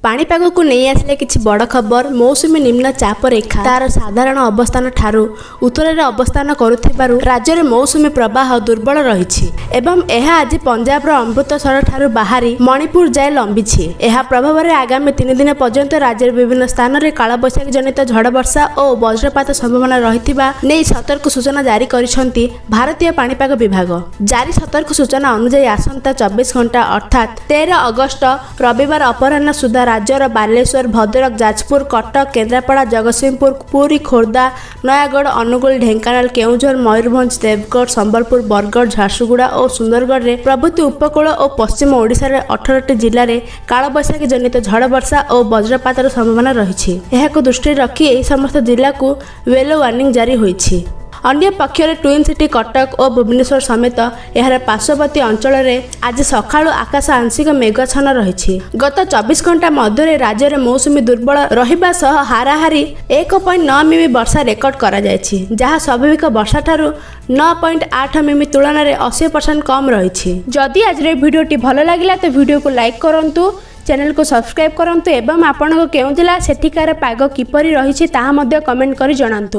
पाणीपाग को नहीं आसिले किछि बड़ खबर। मौसुमी निम्न चाप रेखा तार साधारण अवस्थान ठारू उत्तर में अवस्थान करुथिबारु राज्य में मौसुमी प्रवाह दुर्बल रही एवं यह आज पंजाब अमृतसर ठारू बाहरी मणिपुर जाए लंबी। यह प्रभाव में आगामी 3 दिन पर्यंत राज्य विभिन्न स्थान में कालबैशाखी जनित झड़ वर्षा और वज्रपात संभावना रही सतर्क सूचना जारी करिसेंती भारतीय पाणीपाग विभाग। जारी सतर्क सूचना अनुसार आसंता 24 घंटा अर्थात 13 अगस्त रविवार अपराह्न सुधा राज्यर बालेश्वर, भद्रक, जाजपुर, कटक, केन्द्रापड़ा, जगतसिंहपुर, पुरी, खोर्धा, नयागढ़, अनुगुल, ढेंकानाल, केउझर, मयूरभंज, देवगढ़, संबलपुर, बरगढ़, झारसुगुड़ा और सुंदरगढ़ में प्रभृति उपकूल और पश्चिम ओडिशा रे 18टी जिले में कालबैशाखी जनित झड़ वर्षा और वज्रपातर संभावना रही। यह दृष्टि रखी यह समस्त जिला को येलो वार्निंग जारी होईछि। अन्य पक्षर ट्विन सिटी कटक और भुवनेश्वर समेत यार पार्श्ववर्ती अंचल में आज सकाळु आकाश आंशिक मेघाच्छन्न रही। गत 24 घंटा मध्य राज्य में मौसुमी दुर्बल रहिबा सह हाराहारी 1.9 मिमी वर्षा रेकर्ड करा जायछि, जहाँ स्वाभाविक वर्षा ठारू 9.8 मिमी तुलन में 80% कम रही। जदि आज भिडियोटी भल लगिला तो वीडियो को लाइक करंतु, चैनल को सब्सक्राइब करंतु एवं आपनको केउं जिला सेठिकार पाग किपरि रही ताहा मध्य कमेंट करि जणांतु।